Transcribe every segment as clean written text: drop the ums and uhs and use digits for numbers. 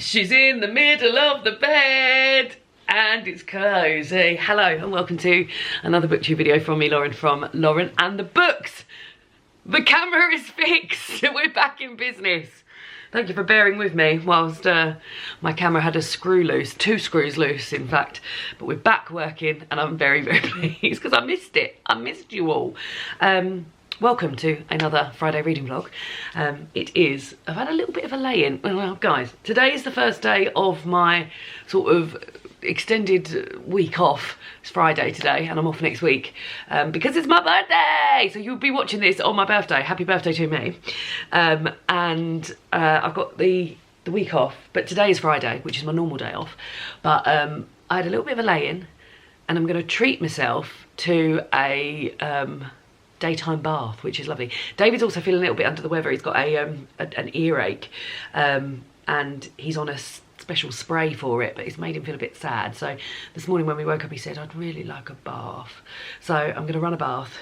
She's in the middle of the bed and it's cozy. Hello and welcome to another booktube video from me, Lauren, from Lauren and the Books. The camera is fixed. We're back in business. Thank you for bearing with me whilst my camera had a screw loose, 2 screws loose in fact. But we're back working and I'm very, very pleased because I missed it. I missed you all. Welcome to another Friday reading vlog. I've had a little bit of a lay-in. Well, guys, today is the first day of my sort of extended week off. It's Friday today and I'm off next week because it's my birthday. So you'll be watching this on my birthday. Happy birthday to me. I've got the week off, but today is Friday, which is my normal day off. But I had a little bit of a lay-in and I'm gonna treat myself to a daytime bath, which is lovely. David's also feeling a little bit under the weather. He's got an earache and he's on a special spray for it, but it's made him feel a bit sad. So this morning when we woke up, he said, I'd really like a bath. So I'm gonna run a bath.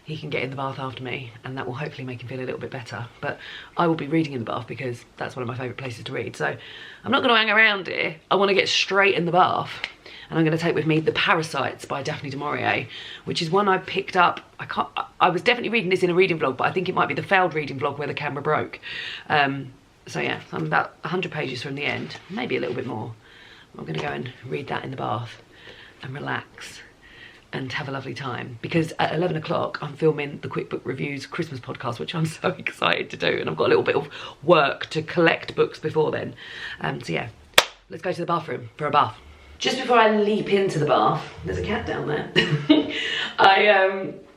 He can get in the bath after me and that will hopefully make him feel a little bit better. But I will be reading in the bath because that's one of my favourite places to read. So I'm not gonna hang around here. I wanna get straight in the bath. And I'm going to take with me The Parasites by Daphne du Maurier, which is one I picked up. I was definitely reading this in a reading vlog, but I think it might be the failed reading vlog where the camera broke. So yeah, I'm about 100 pages from the end, maybe a little bit more. I'm going to go and read that in the bath and relax and have a lovely time, because at 11 o'clock I'm filming the Quick Book Reviews Christmas podcast, which I'm so excited to do, and I've got a little bit of work to collect books before then. So yeah, let's go to the bathroom for a bath. Just before I leap into the bath, there's a cat down there.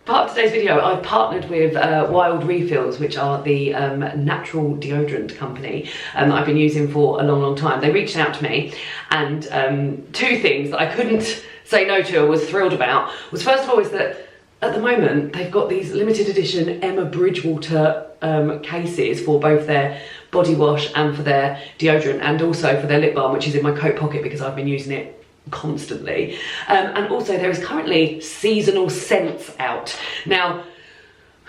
Part of today's video, I've partnered with Wild Refills, which are the natural deodorant company that I've been using for a long, long time. They reached out to me and 2 things that I couldn't say no to, I was thrilled about, was first of all is that at the moment they've got these limited edition Emma Bridgewater cases for both their body wash and for their deodorant, and also for their lip balm, which is in my coat pocket because I've been using it constantly. And also there is currently seasonal scents out. Now,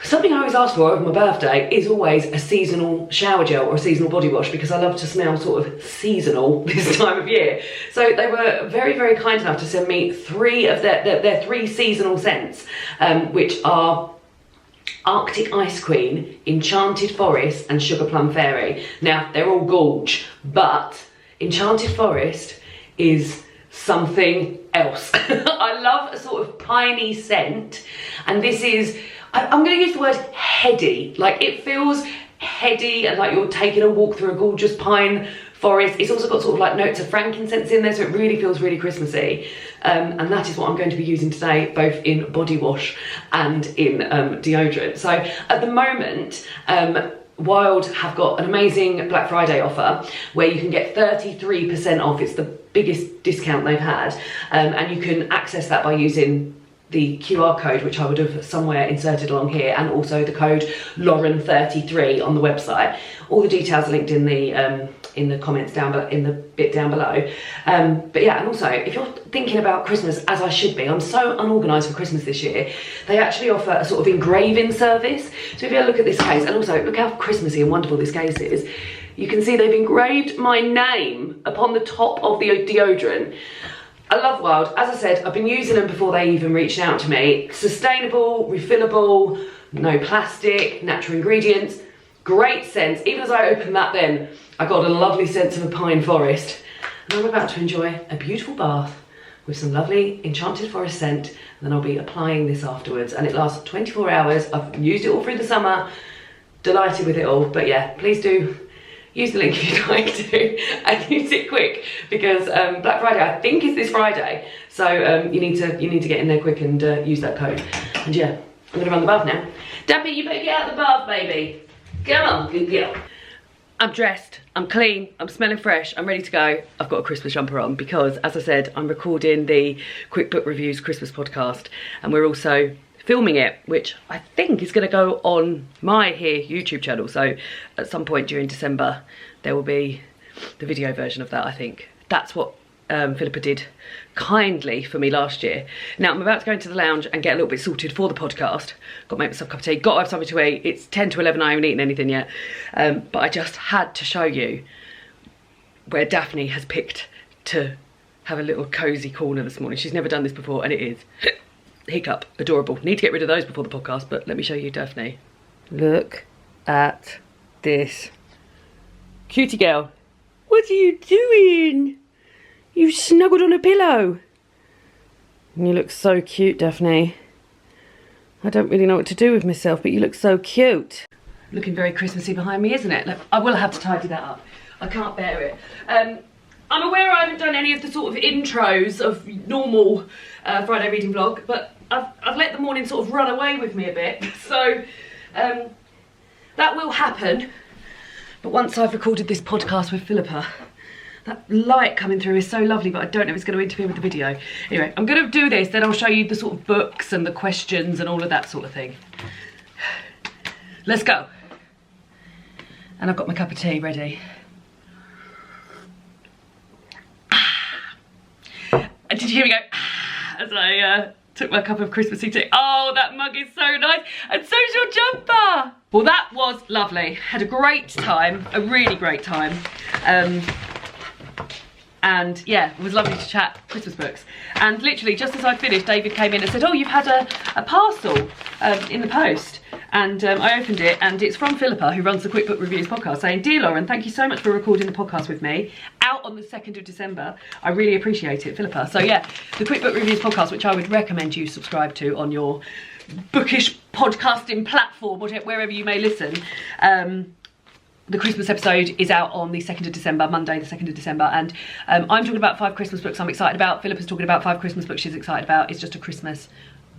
something I always ask for over my birthday is always a seasonal shower gel or a seasonal body wash, because I love to smell sort of seasonal this time of year. So they were very, very kind enough to send me 3 of their 3 seasonal scents, which are Arctic Ice Queen, Enchanted Forest and Sugar Plum Fairy. Now, they're all gorge, but Enchanted Forest is something else. I love a sort of piney scent, and this is, I'm going to use the word heady. Like, it feels heady and like you're taking a walk through a gorgeous pine forest. It's also got sort of like notes of frankincense in there, so it really feels really Christmassy. And that is what I'm going to be using today, both in body wash and in deodorant. So at the moment, Wild have got an amazing Black Friday offer where you can get 33% off. It's the biggest discount they've had, and you can access that by using the QR code, which I would have somewhere inserted along here, and also the code Lauren33 on the website. All the details are linked in the comments down below, in the bit down below. But yeah, and also if you're thinking about Christmas, as I should be, I'm so unorganised for Christmas this year, they actually offer a sort of engraving service. So if you have a look at this case, and also look how Christmassy and wonderful this case is, you can see they've engraved my name upon the top of the deodorant. I love Wild. As I said, I've been using them before they even reached out to me. Sustainable, refillable, no plastic, natural ingredients, great scents. Even as I opened that then, I got a lovely sense of a pine forest. And I'm about to enjoy a beautiful bath with some lovely Enchanted Forest scent, and then I'll be applying this afterwards. And it lasts 24 hours. I've used it all through the summer. Delighted with it all. But yeah, please do use the link if you'd like to, and use it quick, because Black Friday, I think, is this Friday. So you need to get in there quick and use that code. And yeah, I'm gonna run the bath now. Dappy, you better get out of the bath, baby. Come on, good girl. I'm dressed, I'm clean, I'm smelling fresh, I'm ready to go. I've got a Christmas jumper on because, as I said, I'm recording the Quick Book Reviews Christmas podcast, and we're also filming it, which I think is going to go on my here YouTube channel. So at some point during December there will be the video version of that. I think that's what Philippa did kindly for me last year. Now I'm about to go into the lounge and get a little bit sorted for the podcast. Got to make myself a cup of tea, got to have something to eat. It's 10 to 11, I haven't eaten anything yet, but I just had to show you where Daphne has picked to have a little cosy corner this morning. She's never done this before, and it is hiccup adorable. Need to get rid of those before the podcast, but let me show you Daphne. Look at this. Cutie girl, what are you doing? You snuggled on a pillow. You look so cute, Daphne. I don't really know what to do with myself, but you look so cute. Looking very Christmassy behind me, isn't it? Look, I will have to tidy that up. I can't bear it. I'm aware I haven't done any of the sort of intros of normal Friday reading vlog, but I've let the morning sort of run away with me a bit. So that will happen. But once I've recorded this podcast with Philippa, that light coming through is so lovely, but I don't know if it's going to interfere with the video. Anyway, I'm going to do this, then I'll show you the sort of books and the questions and all of that sort of thing. Let's go. And I've got my cup of tea ready. Did you hear me go as I took my cup of Christmassy tea? Oh, that mug is so nice, and so's your jumper. Well, that was lovely. Had a great time, a really great time. And yeah, it was lovely to chat Christmas books. And literally, just as I finished, David came in and said, oh, you've had a parcel in the post. And I opened it, and it's from Philippa, who runs the Quick Book Reviews podcast, saying, Dear Lauren, thank you so much for recording the podcast with me. Out on the 2nd of December. I really appreciate it, Philippa. So yeah, the Quick Book Reviews podcast, which I would recommend you subscribe to on your bookish podcasting platform, wherever you may listen. The Christmas episode is out on the 2nd of December, Monday the 2nd of December, and I'm talking about 5 Christmas books I'm excited about. Philippa's talking about 5 Christmas books she's excited about. It's just a Christmas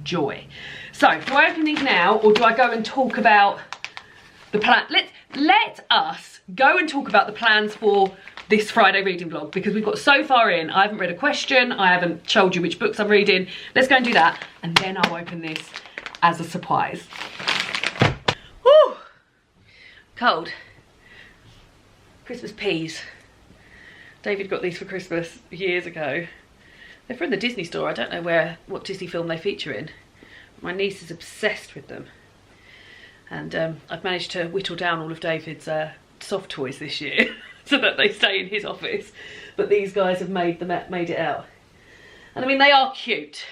joy. So, do I open these now, or do I go and talk about the plan? Let us go and talk about the plans for this Friday reading vlog, because we've got so far in. I haven't read a question, I haven't told you which books I'm reading. Let's go and do that, and then I'll open this as a surprise. Woo! Cold. Christmas peas. David got these for Christmas years ago. They're from the Disney store. I don't know what Disney film they feature in. My niece is obsessed with them. And I've managed to whittle down all of David's soft toys this year so that they stay in his office. But these guys have made it out. And I mean, they are cute.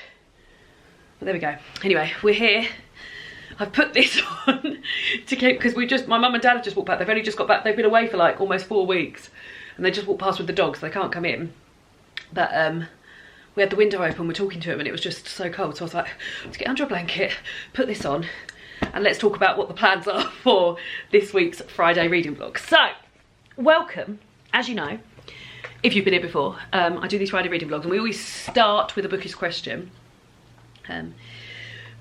But there we go. Anyway, we're here. I've put this on to keep, because my mum and dad have just walked back. They've only just got back. They've been away for like almost 4 weeks, and they just walked past with the dogs, so they can't come in. But we had the window open, we're talking to them, and it was just so cold. So I was like, let's get under a blanket, put this on, and let's talk about what the plans are for this week's Friday reading vlog. So, welcome, as you know, if you've been here before, I do these Friday reading vlogs, and we always start with a bookish question,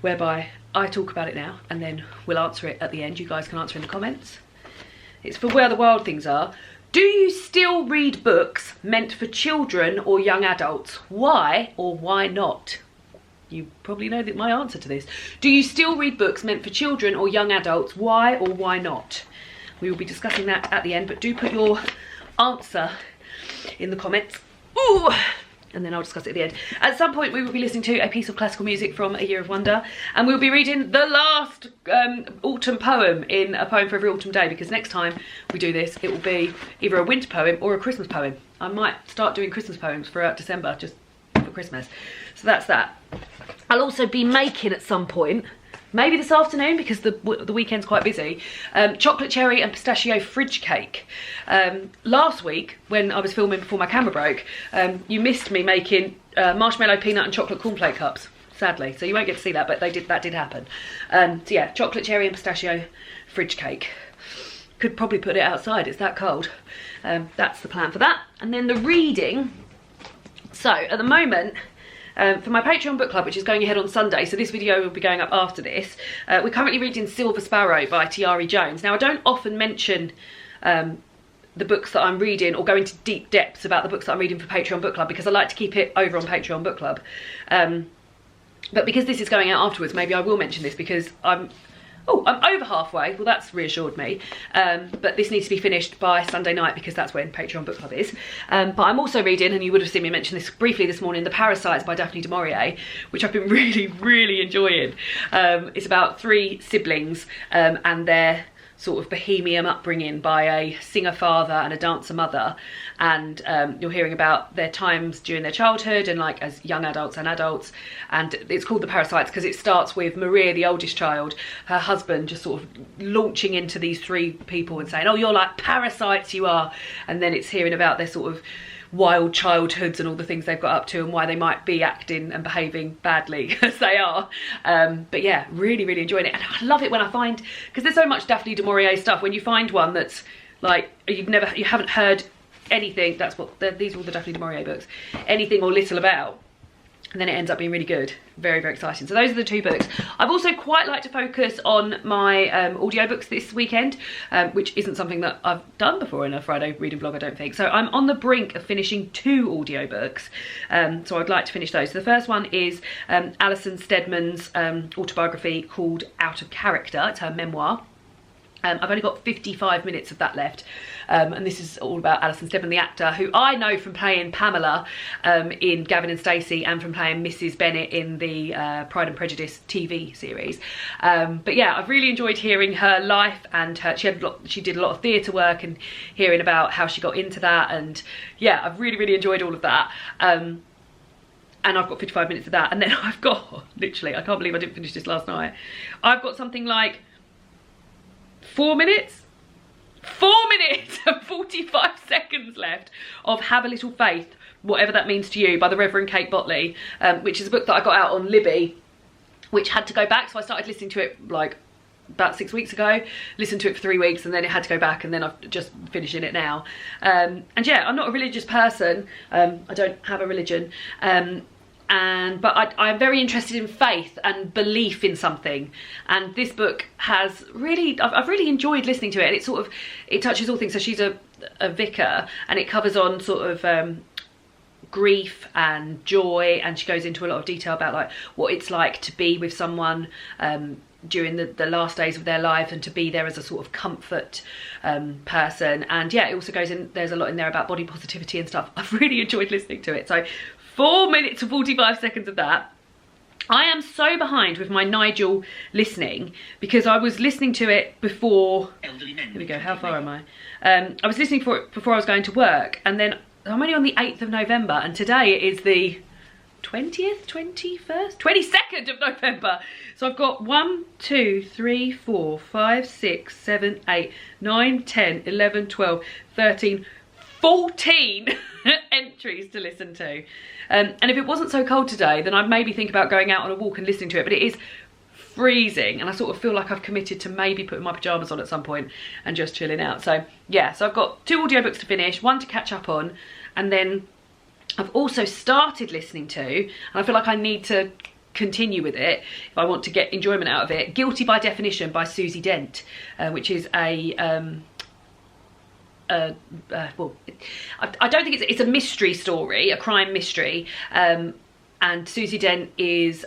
whereby I talk about it now, and then we'll answer it at the end. You guys can answer in the comments. It's for Where the Wild Things Are. Do you still read books meant for children or young adults? Why or why not? You probably know my answer to this. Do you still read books meant for children or young adults? Why or why not? We will be discussing that at the end, but do put your answer in the comments. Ooh! And then I'll discuss it at the end. At some point we will be listening to a piece of classical music from A Year of Wonder, and we'll be reading the last autumn poem in A Poem for Every Autumn Day, because next time we do this it will be either a winter poem or a Christmas poem. I might start doing Christmas poems throughout December just for Christmas. So that's that. I'll also be making at some point, maybe this afternoon because the weekend's quite busy, chocolate cherry and pistachio fridge cake. Last week when I was filming before my camera broke, you missed me making marshmallow, peanut and chocolate cornflake cups, sadly, so you won't get to see that, but that did happen. So yeah, chocolate cherry and pistachio fridge cake. Could probably put it outside, it's that cold. That's the plan for that. And then the reading. So at the moment, for my Patreon book club, which is going ahead on Sunday, so this video will be going up after this, we're currently reading Silver Sparrow by T.R.E. Jones. Now, I don't often mention the books that I'm reading or go into deep depths about the books that I'm reading for Patreon book club, because I like to keep it over on Patreon book club. But because this is going out afterwards, maybe I will mention this, because I'm over halfway. Well, that's reassured me. But this needs to be finished by Sunday night, because that's when Patreon book club is. But I'm also reading, and you would have seen me mention this briefly this morning, The Parasites by Daphne du Maurier, which I've been really, really enjoying. It's about 3 siblings and their sort of bohemian upbringing by a singer father and a dancer mother, and you're hearing about their times during their childhood and like as young adults and adults. And it's called The Parasites because it starts with Maria, the oldest child, her husband just sort of launching into these three people and saying, oh, you're like parasites, you are. And then it's hearing about their sort of wild childhoods and all the things they've got up to and why they might be acting and behaving badly as they are. But yeah, really, really enjoying it. And I love it when I find, because there's so much Daphne du Maurier stuff, when you find one that's like, you haven't heard anything, these are all the Daphne du Maurier books, anything or little about, and then it ends up being really good. Very, very exciting. So those are the two books. I've also quite like to focus on my audiobooks this weekend, which isn't something that I've done before in a Friday reading vlog, I don't think. So I'm on the brink of finishing 2 audiobooks. So I'd like to finish those. So the first one is Alison Steadman's autobiography called Out of Character. It's her memoir. I've only got 55 minutes of that left, and this is all about Alison Steadman, the actor, who I know from playing Pamela in Gavin and Stacey, and from playing Mrs. Bennet in the Pride and Prejudice TV series. But yeah, I've really enjoyed hearing her life, and she did a lot of theatre work, and hearing about how she got into that. And yeah, I've really, really enjoyed all of that. And I've got 55 minutes of that, and then I've got, literally, I can't believe I didn't finish this last night, I've got something like 4 minutes and 45 seconds left of Have a Little Faith, Whatever That Means to You by the Reverend Kate Botley, which is a book that I got out on Libby, which had to go back. So I started listening to it like about 6 weeks ago, listened to it for 3 weeks, and then it had to go back, and then I'm just finishing it now. And yeah, I'm not a religious person. I don't have a religion. But I'm very interested in faith and belief in something, and this book has really, I've really enjoyed listening to it. And it touches all things. So she's a vicar, and it covers on sort of grief and joy, and she goes into a lot of detail about like what it's like to be with someone during the last days of their life, and to be there as a sort of comfort person. And yeah, it also goes in, there's a lot in there about body positivity and stuff. I've really enjoyed listening to it. So 4 minutes and 45 seconds of that. I am so behind with my Nigel listening, because I was listening to it before, here we go, how far am I? I was listening for it before I was going to work, and then I'm only on the 8th of November, and today is the 20th, 21st, 22nd of November. So I've got 1, 2, 3, 4, 5, 6, 7, 8, 9, 10, 11, 12, 13, 14 entries to listen to. And if it wasn't so cold today, then I'd maybe think about going out on a walk and listening to it, but it is freezing, and I sort of feel like I've committed to maybe putting my pyjamas on at some point and just chilling out. So yeah, so I've got 2 audiobooks to finish, 1 to catch up on, and then I've also started listening to, and I feel like I need to continue with it if I want to get enjoyment out of it, Guilty by Definition by Susie Dent, which is a well, I don't think it's a mystery story, a crime mystery, and Susie Dent is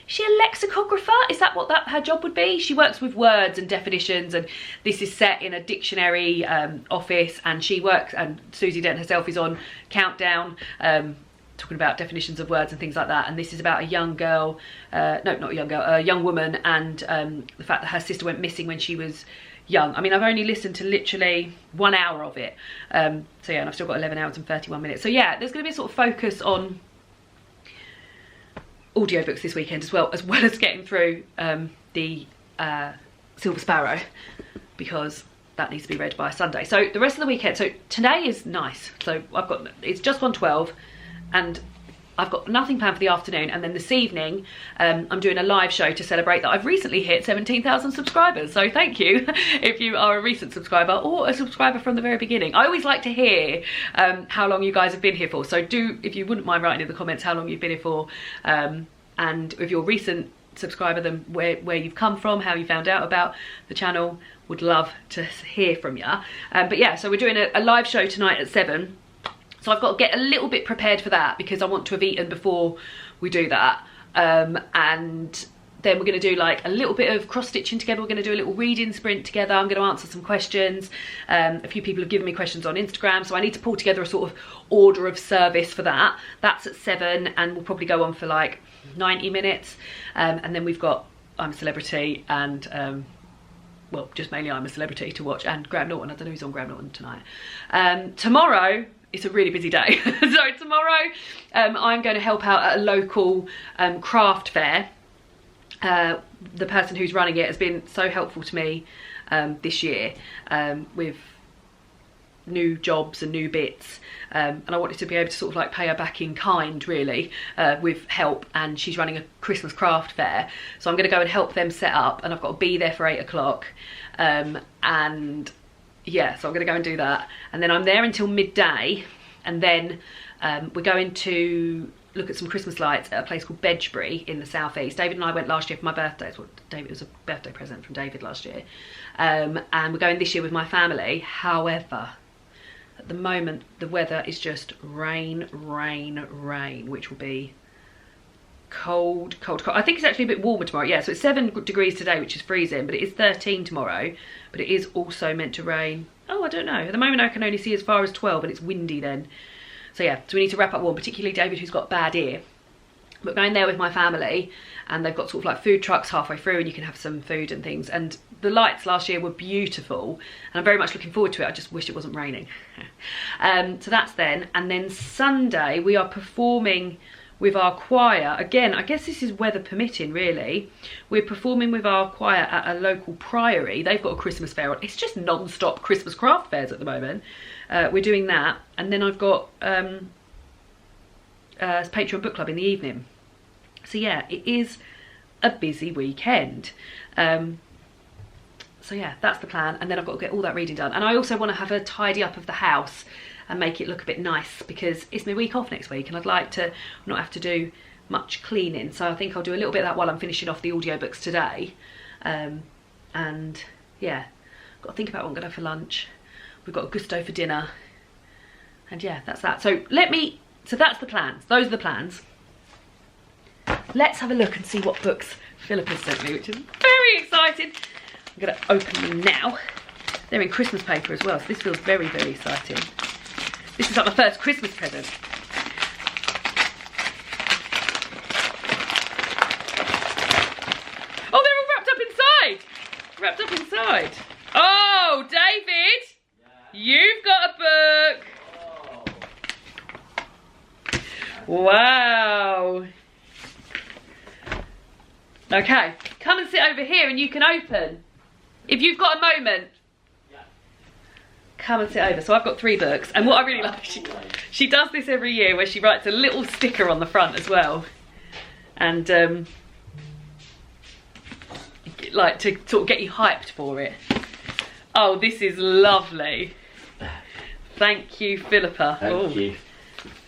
she a lexicographer? Is that what her job would be? She works with words and definitions, and this is set in a dictionary office, and she works, and Susie Dent herself is on Countdown, talking about definitions of words and things like that. And this is about a young girl, no, not a young girl, a young woman, and the fact that her sister went missing when she was young. I mean, I've only listened to literally 1 hour of it, so yeah, and I've still got 11 hours and 31 minutes. So yeah, there's going to be a sort of focus on audiobooks this weekend, as well as getting through the Silver Sparrow, because that needs to be read by Sunday. So the rest of the weekend, so today is nice, so it's just 1:12, and I've got nothing planned for the afternoon. And then this evening, I'm doing a live show to celebrate that I've recently hit 17,000 subscribers. So thank you if you are a recent subscriber or a subscriber from the very beginning. I always like to hear how long you guys have been here for. So do, if you wouldn't mind writing in the comments how long you've been here for, and if you're a recent subscriber, then where you've come from, how you found out about the channel. Would love to hear from you. But yeah, so we're doing a live show tonight at 7. So I've got to get a little bit prepared for that, because I want to have eaten before we do that. And then we're going to do like a little bit of cross-stitching together. We're going to do a little reading sprint together. I'm going to answer some questions. A few people have given me questions on Instagram, so I need to pull together a sort of order of service for that. That's at 7, and we'll probably go on for like 90 minutes. And then we've got I'm a Celebrity, and well, just mainly I'm a Celebrity to watch, and Graham Norton. I don't know who's on Graham Norton tonight. Tomorrow, it's a really busy day. So tomorrow, I'm going to help out at a local craft fair. The person who's running it has been so helpful to me this year with new jobs and new bits, and I wanted to be able to sort of like pay her back in kind, really, with help. And she's running a Christmas craft fair, so I'm going to go and help them set up, and I've got to be there for 8 o'clock, and yeah, so I'm going to go and do that, and then I'm there until midday, and then we're going to look at some Christmas lights at a place called Bedgebury in the southeast. David and I went last year for my birthday. It was a birthday present from David last year, and we're going this year with my family. However, at the moment the weather is just rain, which will be cold. I think it's actually a bit warmer tomorrow. Yeah, so it's 7 degrees today, which is freezing, but it is 13 tomorrow, but it is also meant to rain. Oh, I don't know, at the moment I can only see as far as 12, and it's windy then. So yeah, so we need to wrap up warm, particularly David, who's got bad ear. But going there with my family, and they've got sort of like food trucks halfway through, and you can have some food and things, and the lights last year were beautiful, and I'm very much looking forward to it. I just wish it wasn't raining. So that's then, and then Sunday we are performing with our choir. Again, I guess this is weather permitting, really. We're performing with our choir at a local priory. They've got a Christmas fair on. It's just non-stop Christmas craft fairs at the moment. We're doing that, and then I've got Patreon book club in the evening. So yeah, it is a busy weekend. So yeah, that's the plan, and then I've got to get all that reading done, and I also want to have a tidy up of the house and make it look a bit nice, because it's my week off next week, and I'd like to not have to do much cleaning. So I think I'll do a little bit of that while I'm finishing off the audiobooks today. And yeah, got to think about what I'm gonna have for lunch. We've got a Gousto for dinner, and yeah, that's that. So that's the plans. Those are the plans. Let's have a look and see what books Philip has sent me, which is very exciting. I'm gonna open them now. They're in Christmas paper as well, so this feels very, very exciting. This is like my first Christmas present. Oh, they're all wrapped up inside. Wrapped up inside. Oh, David, you've got a book. Wow. Okay, come and sit over here and you can open. If you've got a moment. Come and sit over. So I've got 3 books, and what I really like, she does this every year where she writes a little sticker on the front as well, and like to sort of get you hyped for it. Oh, this is lovely. Thank you, Philippa. Thank you.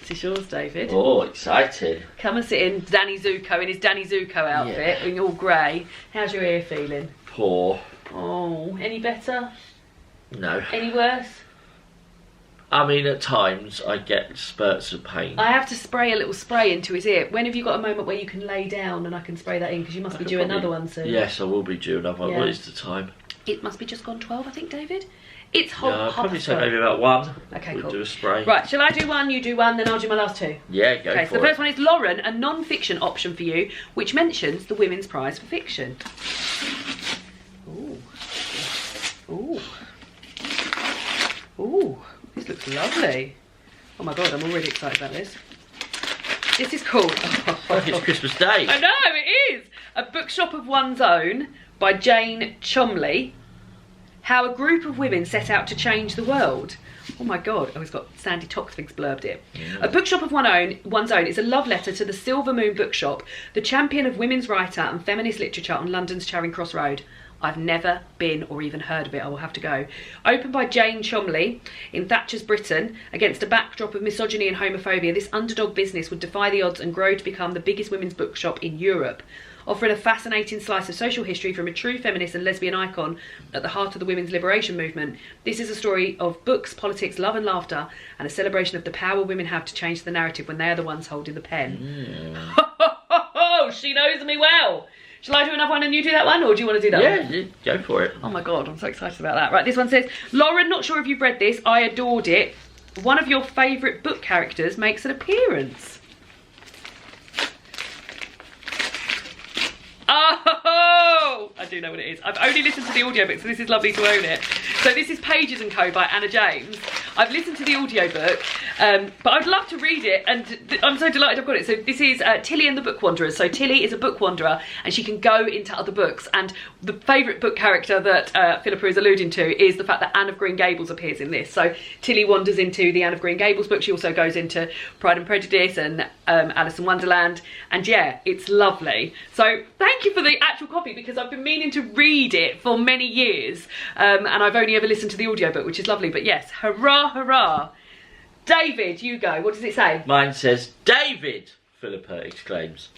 This is yours, David. Oh, exciting. Come and sit in Danny Zuko in his Danny Zuko outfit, in all grey. How's your ear feeling? Poor. Oh, any better? No. Any worse? I mean, at times I get spurts of pain. I have to spray a little spray into his ear. When have you got a moment where you can lay down and I can spray that in? Because you must be due another one soon. Yes, I will be due another one. Yeah. What is the time? It must be just gone 12, I think, David. It's hot. Yeah, I'll probably say maybe about 1. Okay, we'll cool. do a spray. Right, shall I do 1, you do 1, then I'll do my last 2? Yeah, go okay, for so the it. first one is Lauren, a non-fiction option for you, which mentions the Women's Prize for Fiction. Ooh. Ooh. Ooh, this looks lovely. Oh my god, I'm already excited about this. This is called... It's Christmas Day. I know, it is! A Bookshop of One's Own by Jane Chomley. How a group of women set out to change the world. Oh my god, oh, it's got Sandy Toksvig's blurbed it. Yeah. A Bookshop of One's Own is a love letter to the Silver Moon Bookshop, the champion of women's writer and feminist literature on London's Charing Cross Road. I've never been or even heard of it. I will have to go. Opened by Jane Chomley in Thatcher's Britain, against a backdrop of misogyny and homophobia, this underdog business would defy the odds and grow to become the biggest women's bookshop in Europe. Offering a fascinating slice of social history from a true feminist and lesbian icon at the heart of the women's liberation movement, this is a story of books, politics, love and laughter, and a celebration of the power women have to change the narrative when they are the ones holding the pen. Oh, she knows me well. Shall I do another one and you do that one, or do you want to do that one? Yeah, go for it. Oh my god, I'm so excited about that. Right, this one says, Lauren, not sure if you've read this, I adored it. One of your favourite book characters makes an appearance. Oh, I do know what it is. I've only listened to the audiobook, so this is lovely to own it. So this is Pages & Co by Anna James. I've listened to the audiobook, but I'd love to read it, and I'm so delighted I've got it. So this is Tilly and the Book Wanderers. So Tilly is a book wanderer, and she can go into other books, and the favourite book character that Philippa is alluding to is the fact that Anne of Green Gables appears in this. So Tilly wanders into the Anne of Green Gables book. She also goes into Pride and Prejudice and Alice in Wonderland, and yeah, it's lovely. So thank you for the actual copy, because I've been meaning to read it for many years, and I've only ever listened to the audiobook, which is lovely. But yes, hurrah, hurrah. David, you go. What does it say? Mine says, David, Philippa exclaims.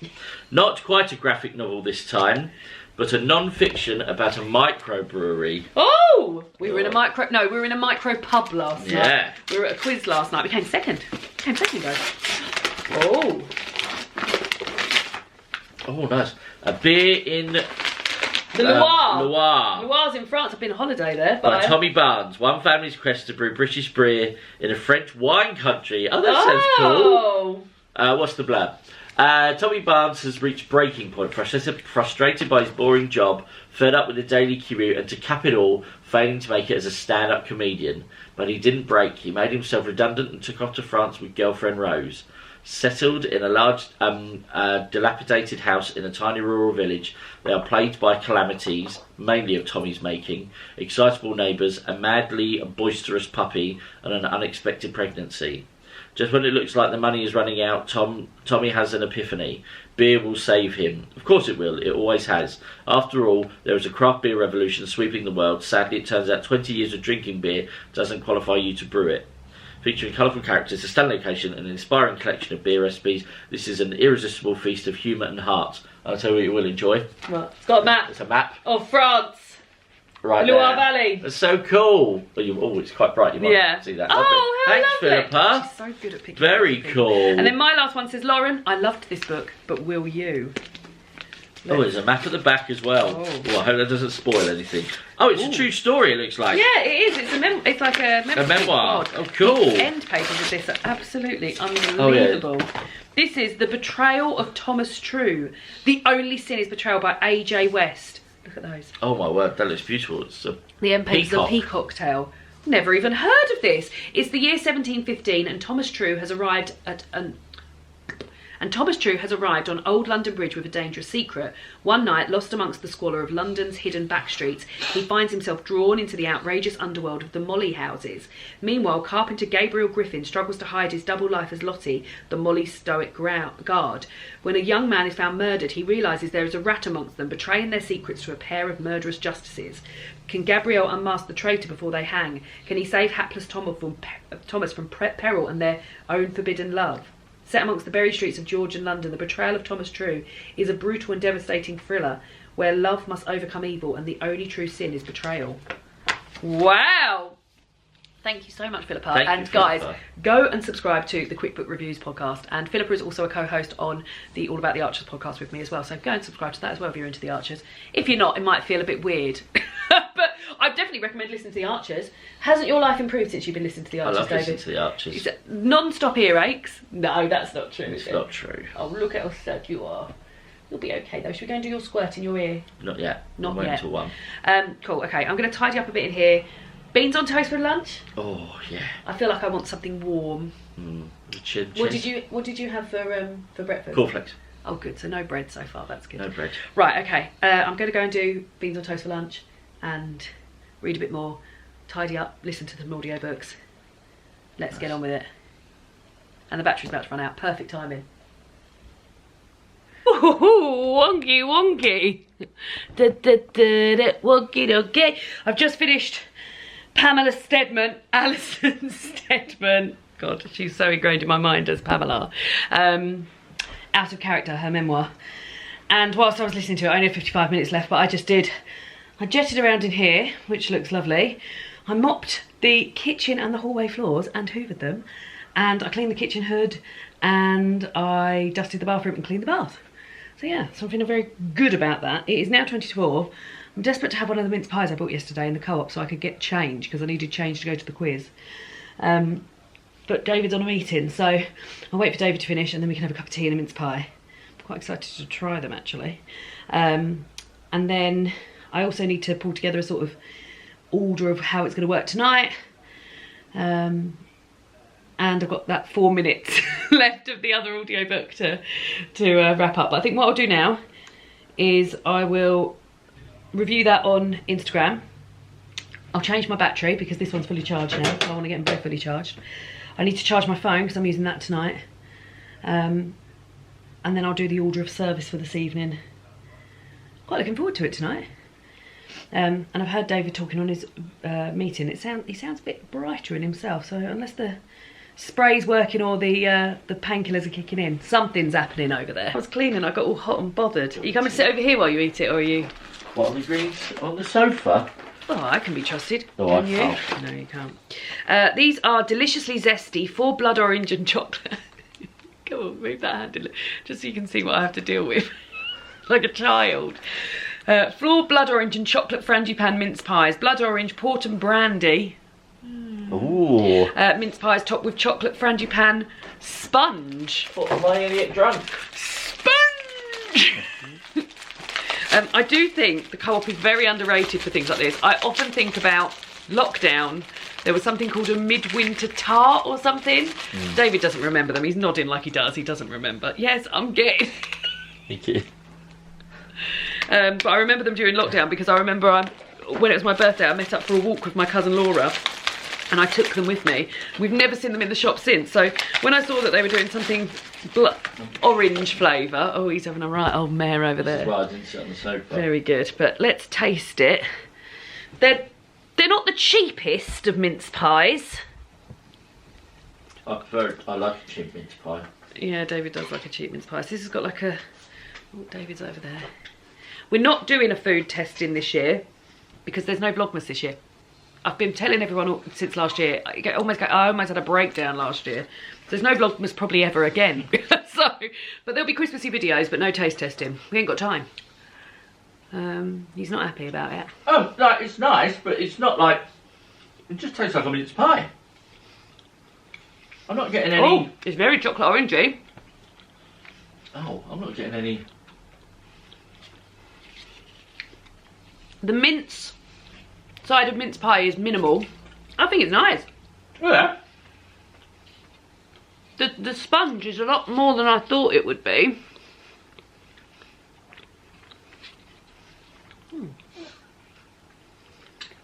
Not quite a graphic novel this time, but a non-fiction about a microbrewery. Oh! We were in a micro pub last Yeah. night. We were at a quiz last night. We came second. Guys. Oh. Oh, nice. A beer in The Loire. Loire. Loire's in France. I've been on holiday there. By Tommy Barnes. One family's quest to brew British beer in a French wine country. Oh, that sounds cool. What's the blurb? Tommy Barnes has reached breaking point, frustrated by his boring job, fed up with the daily commute, and to cap it all, failing to make it as a stand-up comedian. But he didn't break. He made himself redundant and took off to France with girlfriend Rose. Settled in a large, dilapidated house in a tiny rural village, they are plagued by calamities, mainly of Tommy's making, excitable neighbours, a madly boisterous puppy, and an unexpected pregnancy. Just when it looks like the money is running out, Tommy has an epiphany. Beer will save him. Of course it will. It always has. After all, there is a craft beer revolution sweeping the world. Sadly, it turns out 20 years of drinking beer doesn't qualify you to brew it. Featuring colourful characters, a stunning location, and an inspiring collection of beer recipes, this is an irresistible feast of humour and heart. I'll tell you what you will enjoy. Right. It's got a map. It's a map. Of France. Right Loire there. Valley. That's so cool. Oh, it's quite bright. You might see that. Oh, how Thanks, lovely. Philippa. She's so good at picking. Very cool. And then my last one says, Lauren, I loved this book, but will you? Oh, there's a map at the back as well. Oh, I hope that doesn't spoil anything. Oh, it's a true story, it looks like. Yeah, it is. It's like a memoir. God. Oh, cool. The end pages of this are absolutely unbelievable. Oh, yeah. This is The Betrayal of Thomas True. The Only Sin is Betrayal by A.J. West. Look at those. Oh my word, that looks beautiful. It's a The end pages of Peacock Tale. Never even heard of this. It's the year 1715, and Thomas True has arrived on Old London Bridge with a dangerous secret. One night, lost amongst the squalor of London's hidden back streets, he finds himself drawn into the outrageous underworld of the Molly houses. Meanwhile, carpenter Gabriel Griffin struggles to hide his double life as Lottie, the Molly stoic guard. When a young man is found murdered, he realises there is a rat amongst them, betraying their secrets to a pair of murderous justices. Can Gabriel unmask the traitor before they hang? Can he save hapless Thomas from peril and their own forbidden love? Set amongst the buried streets of Georgian London, The Betrayal of Thomas True is a brutal and devastating thriller where love must overcome evil and the only true sin is betrayal. Wow! Thank you so much, Philippa. Thank you, guys, Philippa. go and subscribe to the Quick Book Reviews podcast. And Philippa is also a co-host on the All About the Archers podcast with me as well. So go and subscribe to that as well if you're into the Archers. If you're not, it might feel a bit weird. But I definitely recommend listening to the Archers. Hasn't your life improved since you've been listening to the Archers, I love David? listening to the Archers. It's non-stop earaches. No, that's not true. It's not true. Oh, look at how sad you are. You'll be okay though. Should we go and do your squirt in your ear? Not yet. Not I'm waiting yet. till 1. Cool. Okay, I'm going to tidy up a bit in here. Beans on toast for lunch. Oh yeah. I feel like I want something warm. What did you have for breakfast? Cornflakes. Oh, good. So no bread so far. That's good. No bread. Right. Okay. I'm going to go and do beans on toast for lunch, and read a bit more, tidy up, listen to some audiobooks. Let's get on with it. And the battery's about to run out. Perfect timing. Ooh, wonky wonky. Wonky wonky. I've just finished Alison Steadman. God, she's so ingrained in my mind as Pamela. Out of Character, her memoir. And whilst I was listening to it, I only had 55 minutes left, but I jetted around in here, which looks lovely. I mopped the kitchen and the hallway floors and hoovered them. And I cleaned the kitchen hood and I dusted the bathroom and cleaned the bath. So yeah, so I'm feeling very good about that. It is now 20 to 4. I'm desperate to have one of the mince pies I bought yesterday in the co-op so I could get change, because I needed change to go to the quiz. But David's on a meeting, so I'll wait for David to finish and then we can have a cup of tea and a mince pie. I'm quite excited to try them actually. And then I also need to pull together a sort of order of how it's going to work tonight. And I've got that 4 minutes left of the other audiobook to wrap up. But I think what I'll do now is I will review that on Instagram. I'll change my battery because this one's fully charged now. So I want to get them both fully charged. I need to charge my phone because I'm using that tonight. And then I'll do the order of service for this evening. Quite looking forward to it tonight. And I've heard David talking on his meeting. He sounds a bit brighter in himself. So unless the spray's working or the painkillers are kicking in, something's happening over there. I was cleaning. I got all hot and bothered. Are you coming to sit over here while you eat it, or are you? What, on the greens on the sofa? Oh, I can be trusted. No, Can I you? can't. No, you can't. These are deliciously zesty, 4 blood orange and chocolate. Come on, move that hand a little, just so you can see what I have to deal with. Like a child. 4 blood orange and chocolate frangipane mince pies. Blood orange, port and brandy. Ooh. Mince pies topped with chocolate frangipane sponge. What, am I gonna get drunk? Sponge! I do think the Co-op is very underrated for things like this. I often think about lockdown. There was something called a midwinter tart or something. David doesn't remember them. He's nodding like he does. He doesn't remember. Yes, I'm getting. Thank you. But I remember them during lockdown because I remember when it was my birthday, I met up for a walk with my cousin Laura. And I took them with me. We've never seen them in the shop since. So when I saw that they were doing something orange flavour. Oh, he's having a right old mare over there. This is why I didn't sit on the sofa. Very good. But let's taste it. They're not the cheapest of mince pies. I like a cheap mince pie. Yeah, David does like a cheap mince pie. So this has got like a... Oh, David's over there. We're not doing a food testing this year because there's no Vlogmas this year. I've been telling everyone since last year. I almost had a breakdown last year. There's no Vlogmas probably ever again. But there'll be Christmassy videos, but no taste testing. We ain't got time. He's not happy about it. Oh, like, it's nice, but it's not like... It just tastes like a mince pie. I'm not getting any... Oh, it's very chocolate orangey. Oh, I'm not getting any... The mince side of mince pie is minimal. I think it's nice. Yeah. The sponge is a lot more than I thought it would be.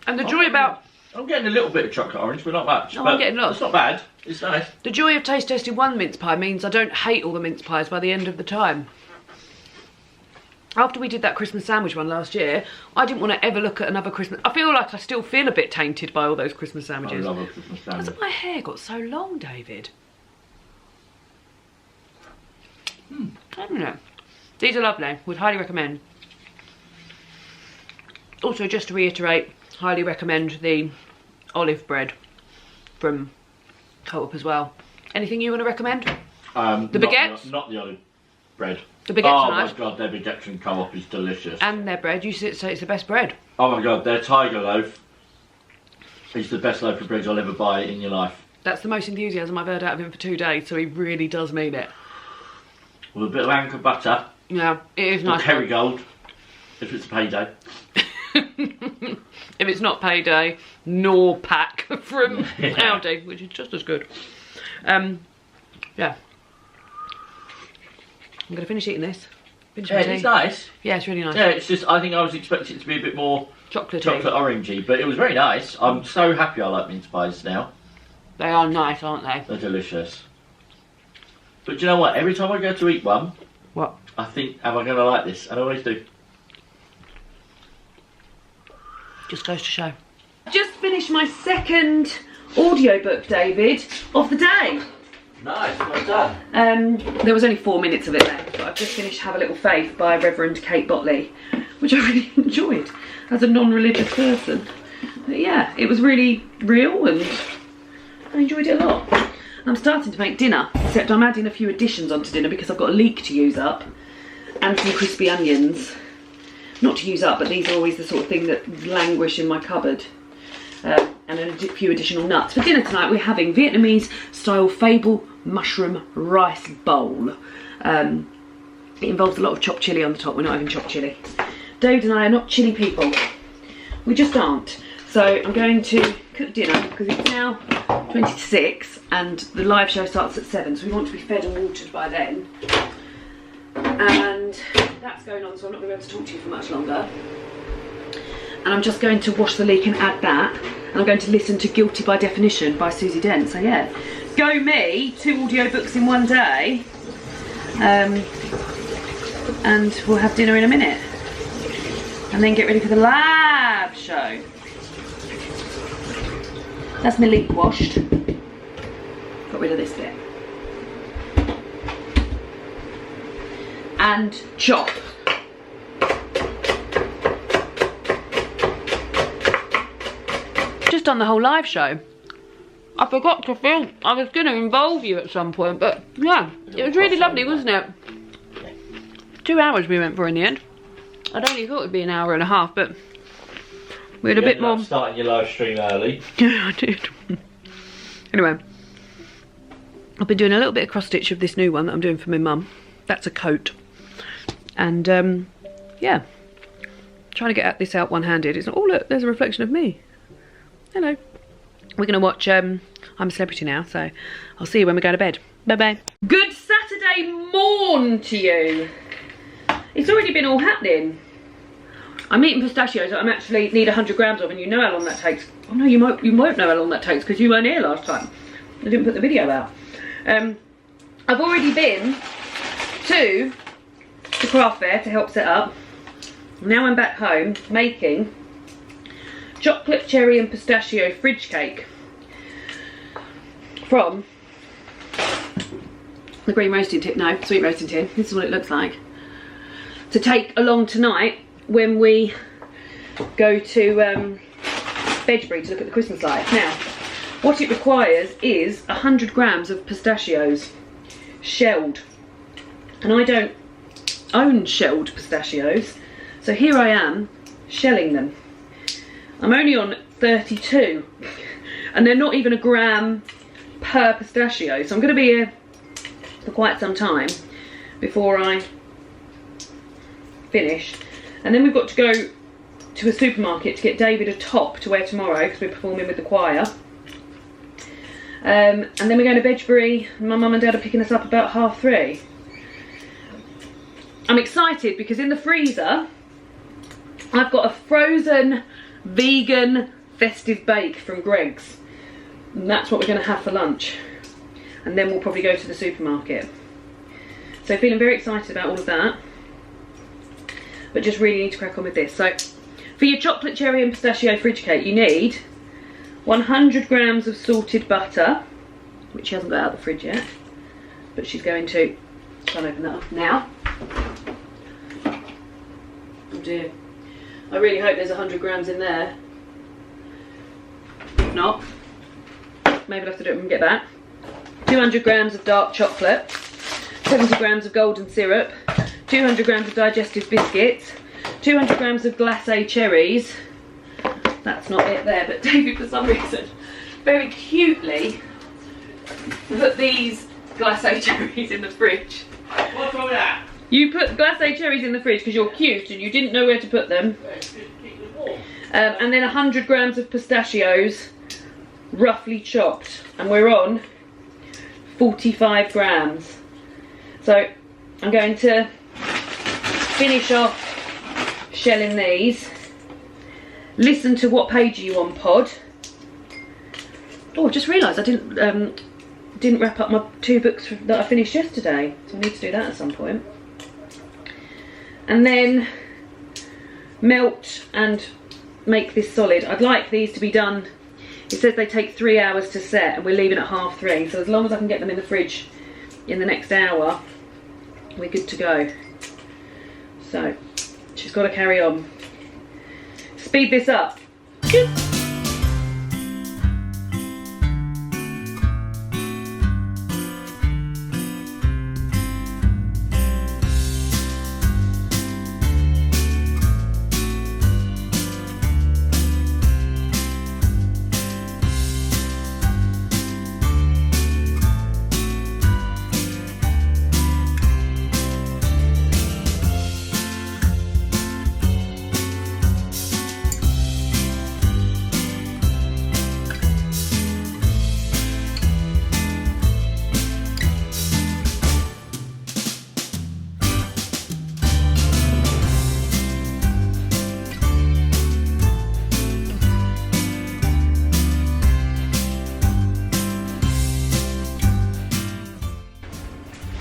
And the joy about... I'm getting a little bit of chocolate orange, but not much. Oh, but I'm getting lots. It's not bad. It's nice. The joy of taste testing one mince pie means I don't hate all the mince pies by the end of the time. After we did that Christmas sandwich one last year, I didn't want to ever look at another Christmas... I feel like I still feel a bit tainted by all those Christmas sandwiches. I love a Christmas sandwich. Hasn't my hair got so long, David? I don't know. These are lovely. Would highly recommend. Also, just to reiterate, highly recommend the olive bread from Co-op as well. Anything you want to recommend? The baguettes? Not the olive bread. The baguettes are nice. nice. Oh my god, their baguettes from Co-op is delicious. And their bread, you say it's the best bread. Oh my god, their tiger loaf is the best loaf of bread you'll ever buy in your life. That's the most enthusiasm I've heard out of him for 2 days, so he really does mean it. With a bit of anchor butter. Yeah, it is Or nice. Kerrygold, if it's a payday. If it's not payday, nor pack from Aldi, which is just as good. Yeah. I'm going to finish eating this. Yeah, it's nice. Yeah, it's really nice. Yeah, it's just, I think I was expecting it to be a bit more chocolate orangey, but it was very nice. I'm so happy I like mince pies now. They are nice, aren't they? They're delicious. But do you know what? Every time I go to eat one, What? I think, am I going to like this? And I always do. Just goes to show. Just finished my second audiobook, David, of the day. Nice, well done. There was only 4 minutes of it left, but I've just finished Have a Little Faith by Reverend Kate Botley, which I really enjoyed as a non-religious person. But yeah, it was really real and I enjoyed it a lot. I'm starting to make dinner, except I'm adding a few additions onto dinner because I've got a leek to use up and some crispy onions. Not to use up, but these are always the sort of thing that languish in my cupboard. And a few additional nuts. For dinner tonight we're having Vietnamese style fable mushroom rice bowl. It involves a lot of chopped chilli on the top. We're not having chopped chilli. Dave and I are not chilly people. We just aren't. So I'm going to cook dinner because it's now 20 to 6 and the live show starts at 7, so we want to be fed and watered by then. And that's going on, so I'm not going to be able to talk to you for much longer. And I'm just going to wash the leek and add that. And I'm going to listen to Guilty by Definition by Susie Dent. So yeah, go me, 2 audiobooks in one day. And we'll have dinner in a minute. And then get ready for the lab show. That's my leek washed. Got rid of this bit. And chop. Just done the whole live show. I forgot to film. I was going to involve you at some point, but yeah, it was really lovely, wasn't it? 2 hours we went for in the end. I'd only thought it'd be an hour and a half, but we had a bit more. Starting your live stream early. Yeah, I did. Anyway, I've been doing a little bit of cross stitch of this new one that I'm doing for my mum. That's a coat, and yeah, trying to get this out one-handed. It's not. Oh look, there's a reflection of me. Hello. We're gonna watch I'm a Celebrity now, so I'll see you when we go to bed. Bye bye. Good Saturday morn to you. It's already been all happening. I'm eating pistachios that I actually need 100 grams of, and you know how long that takes. Oh no, you won't know how long that takes because you weren't here last time. I didn't put the video out. I've already been to the craft fair to help set up. Now I'm back home making chocolate cherry and pistachio fridge cake from the green roasting tin, no, sweet roasting tin. This is what it looks like. To take along tonight when we go to Bedbury to look at the Christmas lights. Now, what it requires is 100 grams of pistachios, shelled. And I don't own shelled pistachios, so here I am shelling them. I'm only on 32 and they're not even a gram per pistachio, so I'm going to be here for quite some time before I finish. And then we've got to go to a supermarket to get David a top to wear tomorrow because we're performing with the choir. And then we're going to Bedbury. My mum and dad are picking us up about 3:30. I'm excited because in the freezer I've got a frozen vegan festive bake from Gregg's, and that's what we're going to have for lunch, and then we'll probably go to the supermarket. So feeling very excited about all of that, but just really need to crack on with this. So for your chocolate cherry and pistachio fridge cake you need 100 grams of salted butter, which she hasn't got out of the fridge yet, but she's going to try and open that up now. Oh dear. I really hope there's 100 grams in there. If not, maybe I'll have to do it when we get back. 200 grams of dark chocolate, 70 grams of golden syrup, 200 grams of digestive biscuits, 200 grams of glacé cherries. That's not it there, but David, for some reason, very cutely put these glacé cherries in the fridge. What's wrong with that? You put glacé cherries in the fridge because you're cute and you didn't know where to put them. And then 100 grams of pistachios, roughly chopped. And we're on 45 grams. So I'm going to finish off shelling these. Listen to What Page Are You On pod. Oh, I just realised I didn't wrap up my 2 books that I finished yesterday. So I need to do that at some point. And then melt and make this solid. I'd like these to be done. It says they take 3 hours to set and we're leaving at 3:30. So as long as I can get them in the fridge in the next hour, we're good to go. So she's got to carry on. Speed this up.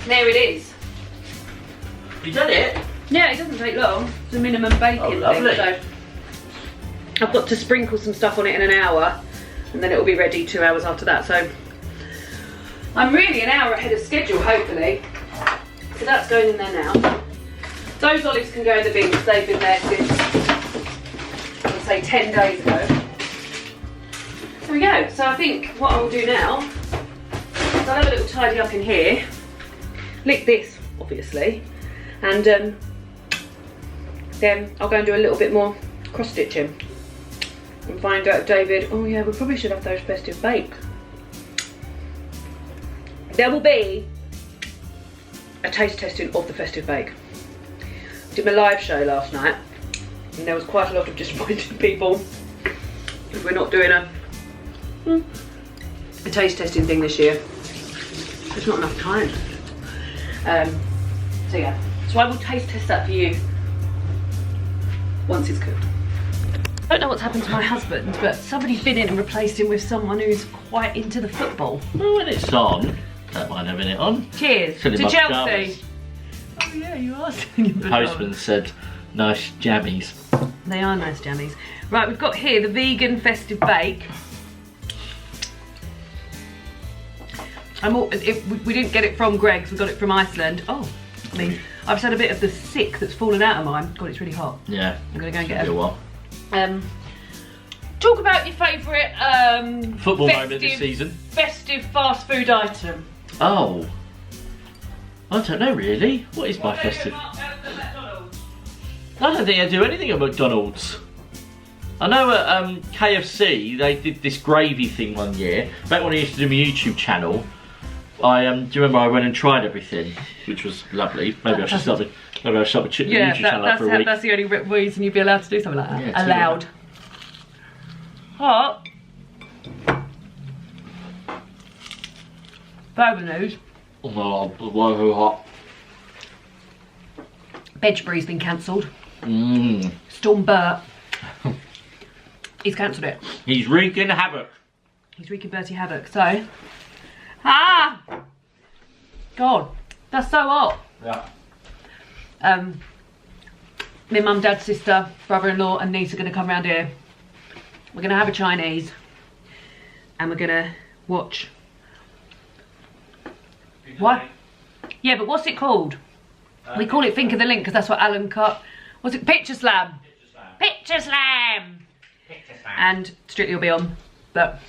there it is. You done it? Yeah, it doesn't take long. It's a minimum baking thing. So I've got to sprinkle some stuff on it in an hour, and then it'll be ready 2 hours after that. So I'm really an hour ahead of schedule, hopefully. So that's going in there now. Those olives can go in the bin because they've been there since, I'd say, 10 days ago. There we go. So I think what I'll do now is I'll have a little tidy up in here. Lick this, obviously. And then I'll go and do a little bit more cross stitching and find out if David, oh yeah, we probably should have those festive bake. There will be a taste testing of the festive bake. I did my live show last night and there was quite a lot of disappointed people because we're not doing a taste testing thing this year. There's not enough time. So yeah, so I will taste test that for you once it's cooked. I don't know what's happened to my husband, but somebody's been in and replaced him with someone who's quite into the football. Well, when it's on, don't mind having it on. Cheers to Chelsea. Oh yeah, you are. The postman said, nice jammies. They are nice jammies. Right, we've got here the vegan festive bake. We didn't get it from Gregg's, we got it from Iceland. Oh, I mean, I've had a bit of the sick that's fallen out of mine. God, it's really hot. Yeah. I'm gonna go and get a while. Talk about your favourite football moment this season. Festive fast food item. Oh, I don't know really. What is my festive? I don't think I do anything at McDonald's. I know at KFC they did this gravy thing one year. Back when I used to do my YouTube channel, do you remember I went and tried everything, which was lovely. Maybe I should start a YouTube channel up for a week. That's the only reason you'd be allowed to do something like that. Yeah, allowed. Hot. Further news. Oh, why so hot? Bedbury's been cancelled. Storm Bert. He's cancelled it. He's wreaking havoc. He's wreaking Bertie havoc. So, God, that's so hot. Yeah. My mum, dad, sister, brother-in-law, and niece are going to come round here. We're going to have a Chinese, and we're going to watch. What? Yeah, but what's it called? We call it Think of the Link because that's what Alan cut. What's it? Picture Slam. Picture Slam. And Strictly will be on, but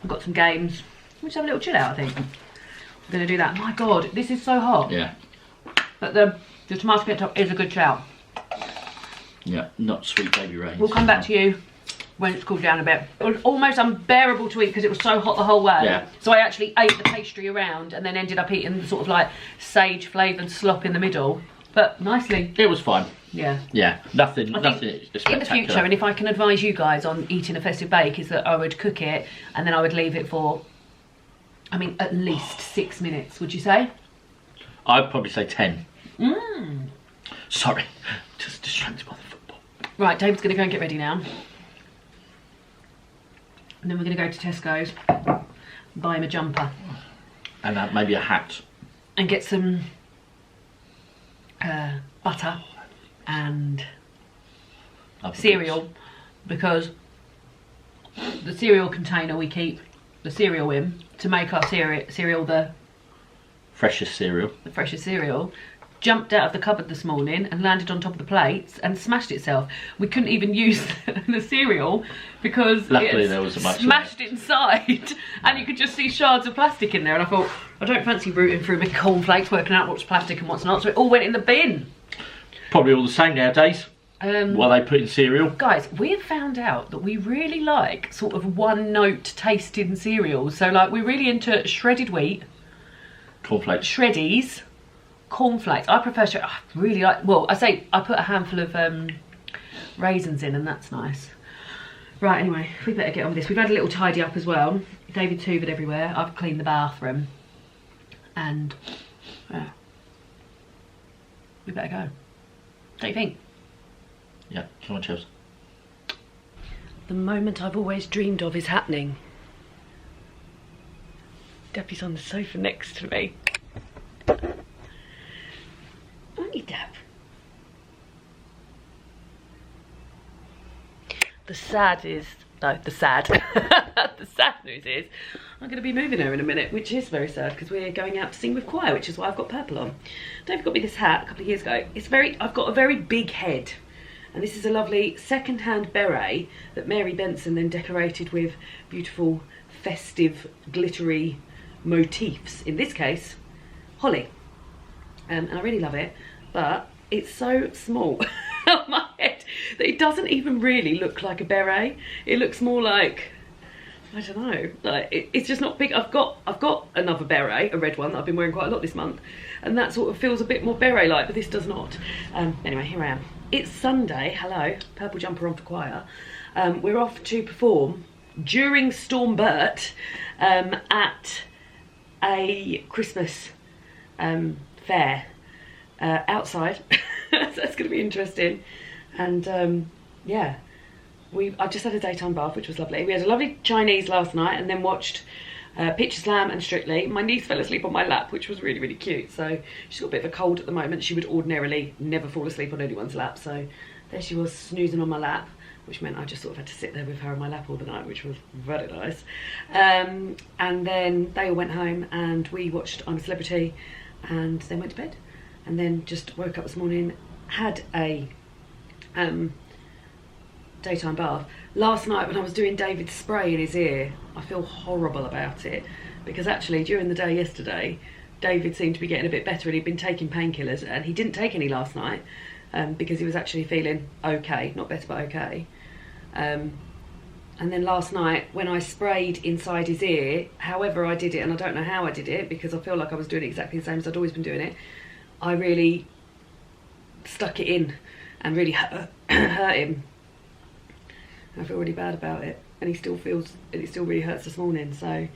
we've got some games. We'll just have a little chill out, I think. We're going to do that. My God, this is so hot. Yeah. But the tomato ketchup is a good shout. Yeah, not Sweet Baby Ray's. We'll come back to you when it's cooled down a bit. It was almost unbearable to eat because it was so hot the whole way. Yeah. So I actually ate the pastry around and then ended up eating the sort of like sage flavoured slop in the middle. But nicely. It was fine. Yeah. Yeah, nothing in the future, and if I can advise you guys on eating a festive bake, is that I would cook it and then I would leave it for, I mean, at least 6 minutes, would you say? I'd probably say 10. Sorry, just distracted by the football. Right, David's going to go and get ready now. And then we're going to go to Tesco's, buy him a jumper. And maybe a hat. And get some butter and cereal, because the cereal container we keep the cereal in to make our cereal the freshest cereal jumped out of the cupboard this morning and landed on top of the plates and smashed itself. We couldn't even use the cereal because luckily there was a much smashed inside and you could just see shards of plastic in there, and I thought, I don't fancy rooting through my cornflakes working out what's plastic and what's not, so it all went in the bin. Probably all the same nowadays. While they put in cereal. Guys, we have found out that we really like sort of one note tasting cereals. So like we're really into shredded wheat, cornflakes, shreddies, cornflakes. I prefer I really like, well, I say I put a handful of raisins in and that's nice. Right, anyway, we better get on with this. We've had a little tidy up as well. David's hoovered everywhere. I've cleaned the bathroom. And yeah, we better go. Don't you think? Yeah, come on, Chels. The moment I've always dreamed of is happening. Debbie's on the sofa next to me. the sad news is I'm going to be moving her in a minute, which is very sad because we're going out to sing with choir, which is why I've got purple on. Dave got me this hat a couple of years ago. I've got a very big head, and this is a lovely second-hand beret that Mary Benson then decorated with beautiful, festive, glittery motifs. In this case, holly. And I really love it, but it's so small on my head that it doesn't even really look like a beret. It looks more like, I don't know, like it's just not big. I've got another beret, a red one that I've been wearing quite a lot this month, and that sort of feels a bit more beret-like, but this does not. Anyway, here I am. It's Sunday. Hello, purple jumper on for choir. We're off to perform during Storm Bert at a Christmas fair outside. So that's going to be interesting. And yeah. I just had a daytime bath, which was lovely. We had a lovely Chinese last night and then watched Pitcher Slam and Strictly. My niece fell asleep on my lap, which was really, really cute. So she's got a bit of a cold at the moment. She would ordinarily never fall asleep on anyone's lap. So there she was snoozing on my lap, which meant I just sort of had to sit there with her on my lap all the night, which was very nice. And then they all went home and we watched I'm a Celebrity and then went to bed. And then just woke up this morning, had a daytime bath. Last night when I was doing David's spray in his ear, I feel horrible about it because actually during the day yesterday David seemed to be getting a bit better and he'd been taking painkillers, and he didn't take any last night because he was actually feeling okay, not better but okay. And then last night when I sprayed inside his ear, however I did it, and I don't know how I did it because I feel like I was doing it exactly the same as I'd always been doing it, I really stuck it in and really hurt him. I feel really bad about it, and it still really hurts this morning. So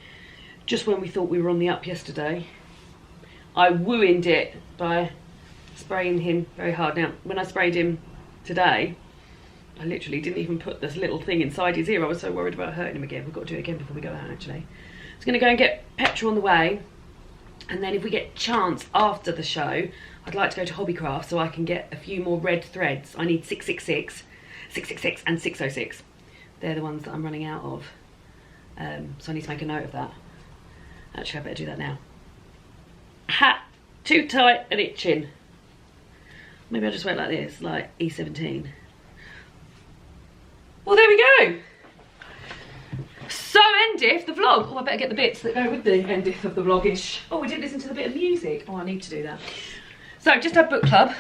just when we thought we were on the up yesterday, I ruined it by spraying him very hard. Now when I sprayed him today, I literally didn't even put this little thing inside his ear. I was so worried about hurting him again. We've got to do it again before we go out actually. I was going to go and get petrol on the way, and then if we get a chance after the show, I'd like to go to Hobbycraft so I can get a few more red threads. I need 666, 666 and 606. They're the ones that I'm running out of. So I need to make a note of that. Actually, I better do that now. Hat, too tight and itching. Maybe I'll just wear it like this, like E17. Well, there we go. So endeth the vlog. Oh, I better get the bits that go with the endeth of the vlogish. Oh, we didn't listen to the bit of music. Oh, I need to do that. So, just had book club.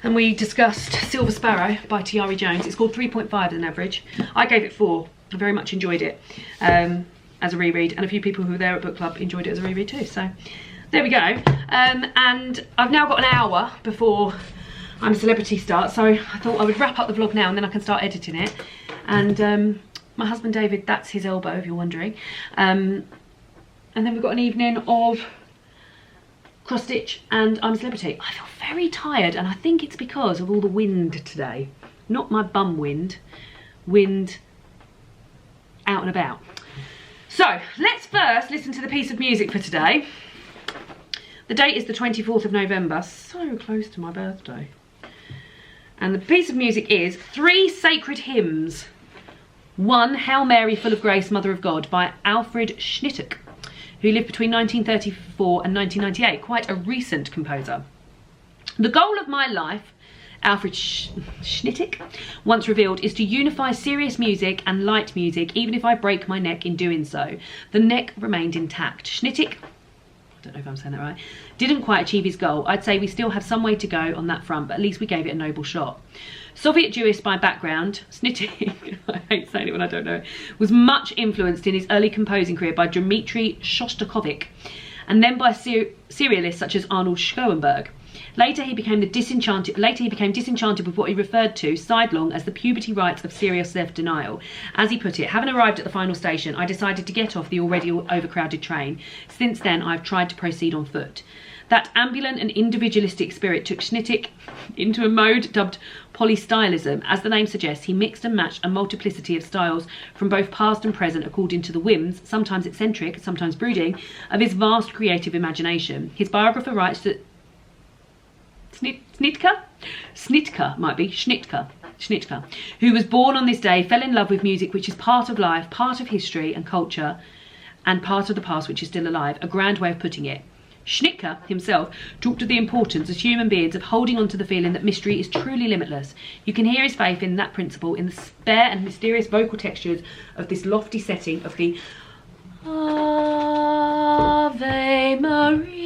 And we discussed Silver Sparrow by T.R.E. Jones. It's called 3.5 as an average. I gave it 4. I very much enjoyed it as a reread, and a few people who were there at book club enjoyed it as a reread too. So there we go. And I've now got an hour before I'm a Celebrity starts, so I thought I would wrap up the vlog now and then I can start editing it. And my husband David, that's his elbow if you're wondering. And then we've got an evening of cross stitch and I'm a Celebrity. I feel very tired, and I think it's because of all the wind today. Not my bum wind out and about. So let's first listen to the piece of music for today. The date is the 24th of November, so close to my birthday. And the piece of music is 3 Sacred Hymns. 1, Hail Mary, Full of Grace, Mother of God by Aldred Scnittke, who lived between 1934 and 1998, quite a recent composer. The goal of my life, Aldred Scnittke once revealed, is to unify serious music and light music, even if I break my neck in doing so. The neck remained intact. Scnittke, I don't know if I'm saying that right, didn't quite achieve his goal. I'd say we still have some way to go on that front, but at least we gave it a noble shot. Soviet Jewish by background, Scnittke, I hate saying it when I don't know it, was much influenced in his early composing career by Dmitri Shostakovich, and then by serialists such as Arnold Schoenberg. Later he became disenchanted with what he referred to sidelong as the puberty rites of serious self-denial. As he put it, having arrived at the final station, I decided to get off the already overcrowded train. Since then, I've tried to proceed on foot. That ambulant and individualistic spirit took Scnittke into a mode dubbed polystylism. As the name suggests, he mixed and matched a multiplicity of styles from both past and present according to the whims, sometimes eccentric, sometimes brooding, of his vast creative imagination. His biographer writes that Scnittke might be Schnitke. Scnittke, who was born on this day, fell in love with music, which is part of life, part of history and culture, and part of the past, which is still alive. A grand way of putting it. Scnittke himself talked of the importance as human beings of holding on to the feeling that mystery is truly limitless. You can hear his faith in that principle in the spare and mysterious vocal textures of this lofty setting of the Ave Maria.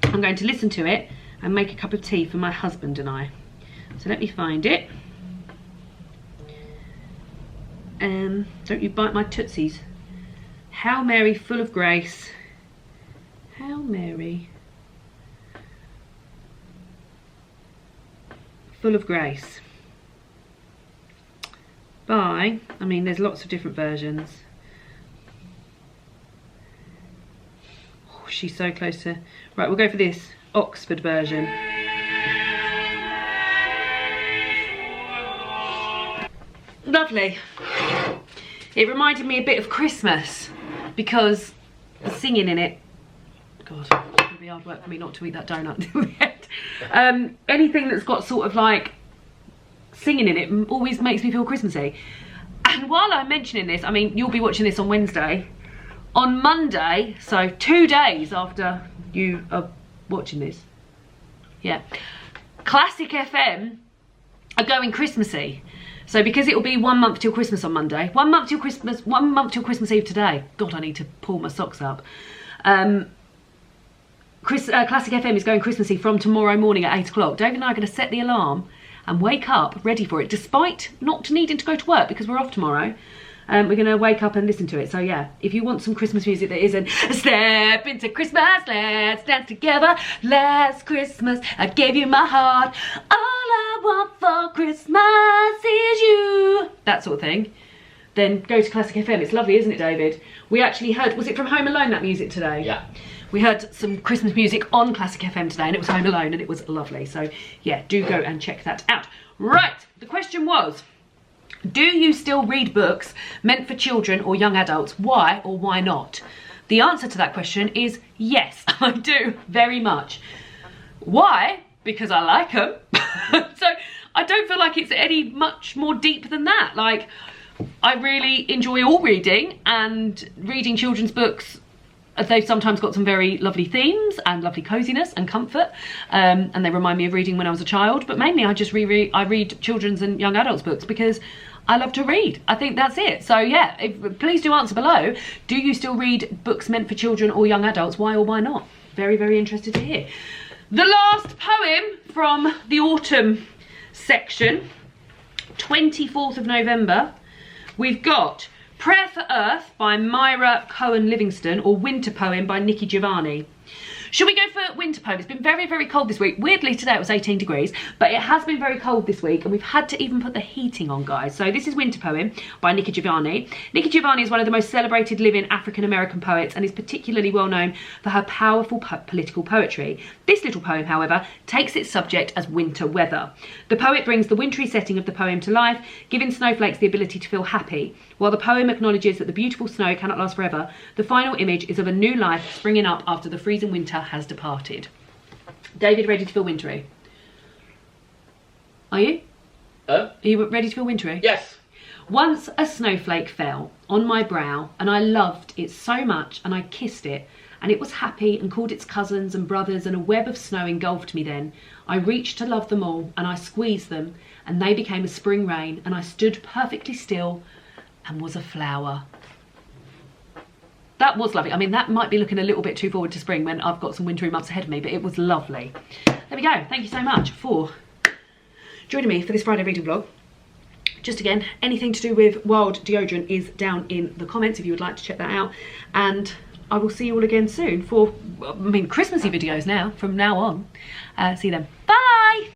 I'm going to listen to it and make a cup of tea for my husband and I. So let me find it. Don't you bite my tootsies. Hail Mary, full of grace. Hail Mary, full of grace. I mean, there's lots of different versions. Oh, she's so close to... Right, we'll go for this Oxford version. Lovely. It reminded me a bit of Christmas because the singing in it. God, it's gonna be hard work for me not to eat that donut until the end. Anything that's got sort of like singing in it always makes me feel Christmassy. And while I'm mentioning this, I mean, you'll be watching this on Wednesday. On Monday, so 2 days after you are watching this, yeah, Classic FM are going Christmassy. So because it will be 1 month till Christmas on Monday, 1 month till Christmas, 1 month till Christmas Eve today. God, I need to pull my socks up. Classic FM is going Christmassy from tomorrow morning at 8 o'clock. David and I are going to set the alarm and wake up ready for it, despite not needing to go to work because we're off tomorrow. We're going to wake up and listen to it. So yeah, if you want some Christmas music that isn't step into Christmas, let's dance together. Last Christmas I gave you my heart. All I want for Christmas is you. That sort of thing. Then go to Classic FM. It's lovely, isn't it, David? We actually heard, was it from Home Alone, that music today? Yeah. We heard some Christmas music on Classic FM today and it was Home Alone and it was lovely. So yeah, do go and check that out. Right, the question was, do you still read books meant for children or young adults? Why or why not? The answer to that question is yes, I do, very much. Why? Because I like them. So I don't feel like it's any much more deep than that. Like, I really enjoy all reading, and reading children's books, they've sometimes got some very lovely themes and lovely coziness and comfort, and they remind me of reading when I was a child, but mainly I just read children's and young adults books because I love to read. I think that's it. So yeah, please do answer below. Do you still read books meant for children or young adults? Why or why not? Very, very interested to hear. The last poem from the autumn section, 24th of November, we've got Prayer for Earth by Myra Cohen Livingston, or Winter Poem by Nikki Giovanni. Should we go for winter poem? It's been very, very cold this week. Weirdly, today it was 18 degrees, but it has been very cold this week and we've had to even put the heating on, guys. So this is Winter Poem by Nikki Giovanni. Nikki Giovanni is one of the most celebrated living African-American poets and is particularly well known for her powerful political poetry. This little poem, however, takes its subject as winter weather. The poet brings the wintry setting of the poem to life, giving snowflakes the ability to feel happy. While the poem acknowledges that the beautiful snow cannot last forever, the final image is of a new life springing up after the freezing winter has departed. David, ready to feel wintry? Are you? Are you ready to feel wintry? Yes. Once a snowflake fell on my brow and I loved it so much and I kissed it and it was happy and called its cousins and brothers and a web of snow engulfed me then. I reached to love them all and I squeezed them and they became a spring rain and I stood perfectly still and was a flower. That was lovely. I mean, that might be looking a little bit too forward to spring when I've got some wintry months ahead of me, but it was lovely. There we go. Thank you so much for joining me for this Friday reading vlog. Just again, anything to do with Wild Deodrant is down in the comments if you would like to check that out. And I will see you all again soon for, I mean, Christmassy videos now, from now on. See you then. Bye!